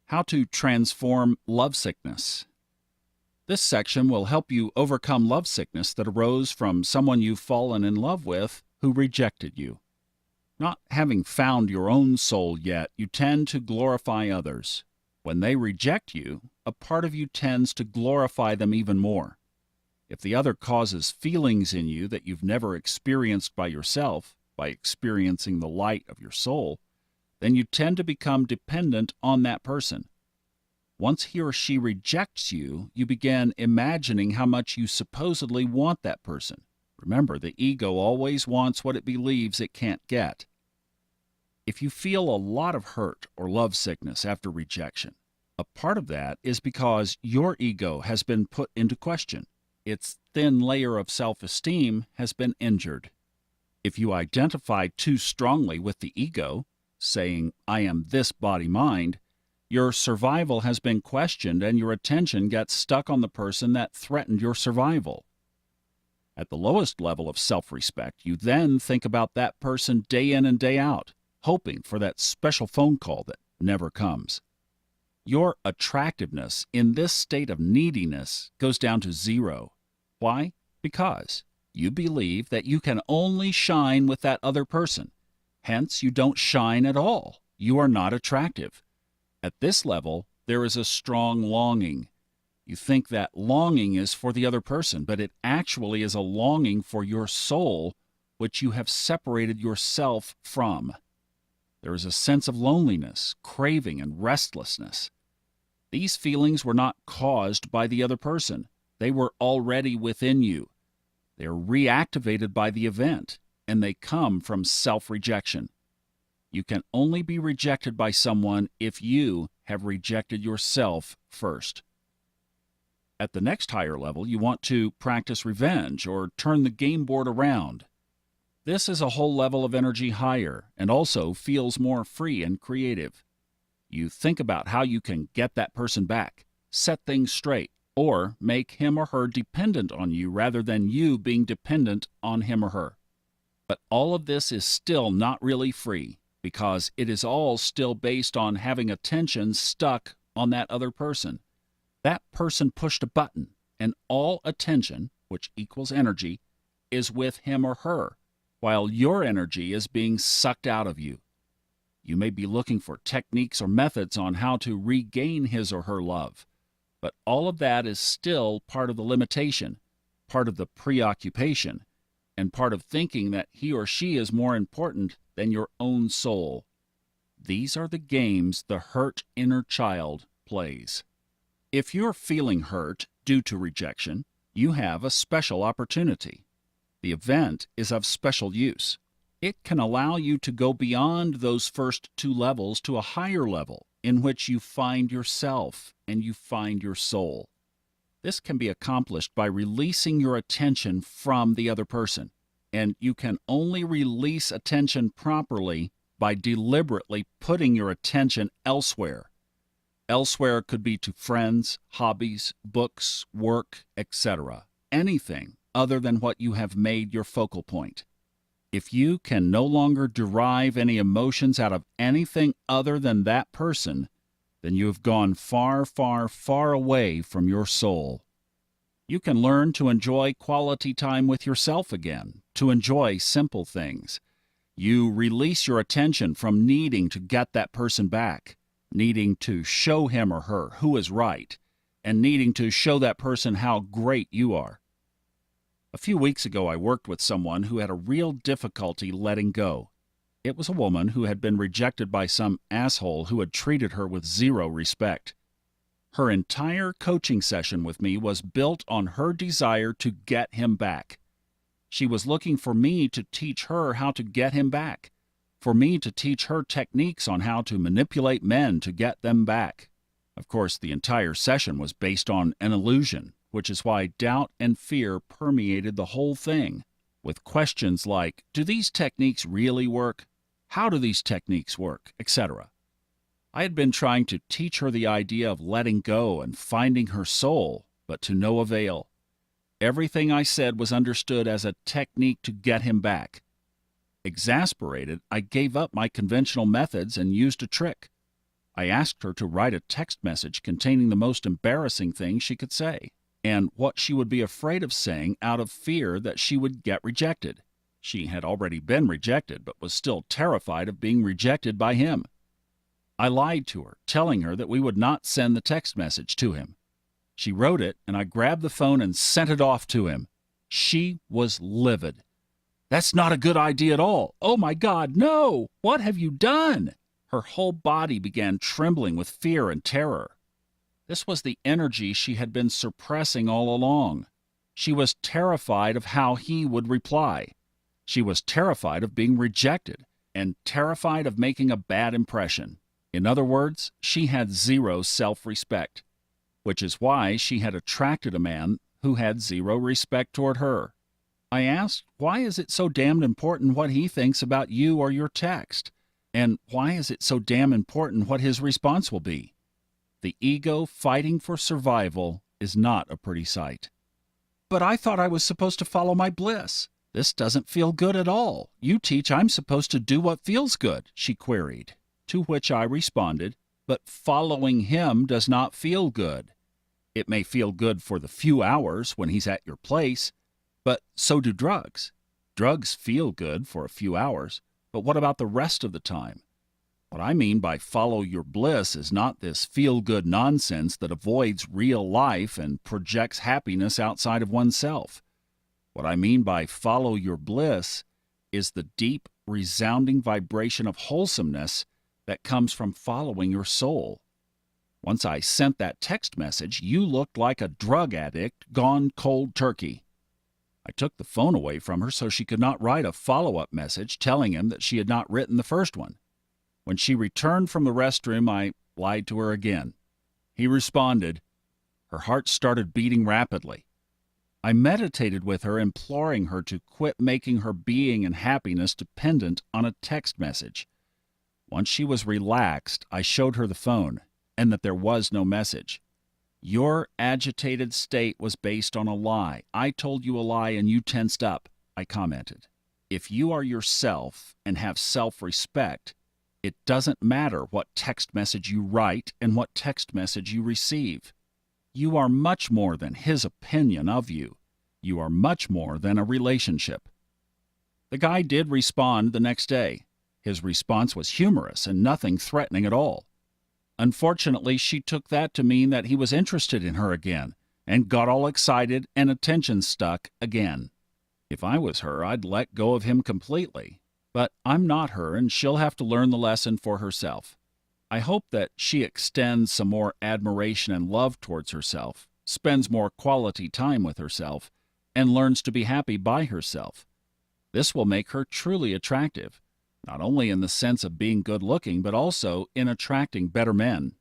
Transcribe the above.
How to transform lovesickness. This section will help you overcome lovesickness that arose from someone you've fallen in love with who rejected you. Not having found your own soul yet, you tend to glorify others. When they reject you, a part of you tends to glorify them even more. If the other causes feelings in you that you've never experienced by yourself, by experiencing the light of your soul, then you tend to become dependent on that person. Once he or she rejects you, you begin imagining how much you supposedly want that person. Remember, the ego always wants what it believes it can't get. If you feel a lot of hurt or lovesickness after rejection, a part of that is because your ego has been put into question. Its thin layer of self-esteem has been injured. If you identify too strongly with the ego, saying, "I am this body-mind," your survival has been questioned and your attention gets stuck on the person that threatened your survival. At the lowest level of self-respect, you then think about that person day in and day out, hoping for that special phone call that never comes. Your attractiveness in this state of neediness goes down to zero. Why? Because you believe that you can only shine with that other person. Hence, you don't shine at all. You are not attractive. At this level, there is a strong longing. You think that longing is for the other person, but it actually is a longing for your soul, which you have separated yourself from. There is a sense of loneliness, craving, and restlessness. These feelings were not caused by the other person. They were already within you. They are reactivated by the event, and they come from self-rejection. You can only be rejected by someone if you have rejected yourself first. At the next higher level, you want to practice revenge or turn the game board around. This is a whole level of energy higher and also feels more free and creative. You think about how you can get that person back, set things straight, or make him or her dependent on you rather than you being dependent on him or her. But all of this is still not really free because it is all still based on having attention stuck on that other person. That person pushed a button, and all attention, which equals energy, is with him or her, while your energy is being sucked out of you. You may be looking for techniques or methods on how to regain his or her love, but all of that is still part of the limitation, part of the preoccupation, and part of thinking that he or she is more important than your own soul. These are the games the hurt inner child plays. If you're feeling hurt due to rejection, you have a special opportunity. The event is of special use. It can allow you to go beyond those first two levels to a higher level in which you find yourself and you find your soul. This can be accomplished by releasing your attention from the other person, and you can only release attention properly by deliberately putting your attention elsewhere. Elsewhere could be to friends, hobbies, books, work, etc. Anything other than what you have made your focal point. If you can no longer derive any emotions out of anything other than that person, then you have gone far, far, far away from your soul. You can learn to enjoy quality time with yourself again, to enjoy simple things. You release your attention from needing to get that person back, needing to show him or her who is right, and needing to show that person how great you are. A few weeks ago, I worked with someone who had a real difficulty letting go. It was a woman who had been rejected by some asshole who had treated her with zero respect. Her entire coaching session with me was built on her desire to get him back. She was looking for me to teach her how to get him back, for me to teach her techniques on how to manipulate men to get them back. Of course, the entire session was based on an illusion, which is why doubt and fear permeated the whole thing, with questions like, do these techniques really work? How do these techniques work? Etc. I had been trying to teach her the idea of letting go and finding her soul, but to no avail. Everything I said was understood as a technique to get him back. Exasperated, I gave up my conventional methods and used a trick. I asked her to write a text message containing the most embarrassing thing she could say, and what she would be afraid of saying out of fear that she would get rejected. She had already been rejected, but was still terrified of being rejected by him. I lied to her, telling her that we would not send the text message to him. She wrote it, and I grabbed the phone and sent it off to him. She was livid. "That's not a good idea at all. Oh my God, no! What have you done?" Her whole body began trembling with fear and terror. This was the energy she had been suppressing all along. She was terrified of how he would reply. She was terrified of being rejected and terrified of making a bad impression. In other words, she had zero self-respect, which is why she had attracted a man who had zero respect toward her. I asked, why is it so damned important what he thinks about you or your text? And why is it so damn important what his response will be? The ego fighting for survival is not a pretty sight. "But I thought I was supposed to follow my bliss. This doesn't feel good at all. You teach I'm supposed to do what feels good," she queried. To which I responded, "But following him does not feel good. It may feel good for the few hours when he's at your place, but so do drugs. Drugs feel good for a few hours, but what about the rest of the time? What I mean by follow your bliss is not this feel-good nonsense that avoids real life and projects happiness outside of oneself. What I mean by follow your bliss is the deep, resounding vibration of wholesomeness that comes from following your soul. Once I sent that text message, you looked like a drug addict gone cold turkey." I took the phone away from her so she could not write a follow-up message telling him that she had not written the first one. When she returned from the restroom, I lied to her again. He responded. Her heart started beating rapidly. I meditated with her, imploring her to quit making her being and happiness dependent on a text message. Once she was relaxed, I showed her the phone, and that there was no message. "Your agitated state was based on a lie. I told you a lie and you tensed up," I commented. "If you are yourself and have self-respect, it doesn't matter what text message you write and what text message you receive. You are much more than his opinion of you. You are much more than a relationship." The guy did respond the next day. His response was humorous and nothing threatening at all. Unfortunately, she took that to mean that he was interested in her again and got all excited and attention stuck again. If I was her, I'd let go of him completely. But I'm not her, and she'll have to learn the lesson for herself. I hope that she extends some more admiration and love towards herself, spends more quality time with herself, and learns to be happy by herself. This will make her truly attractive, not only in the sense of being good-looking, but also in attracting better men.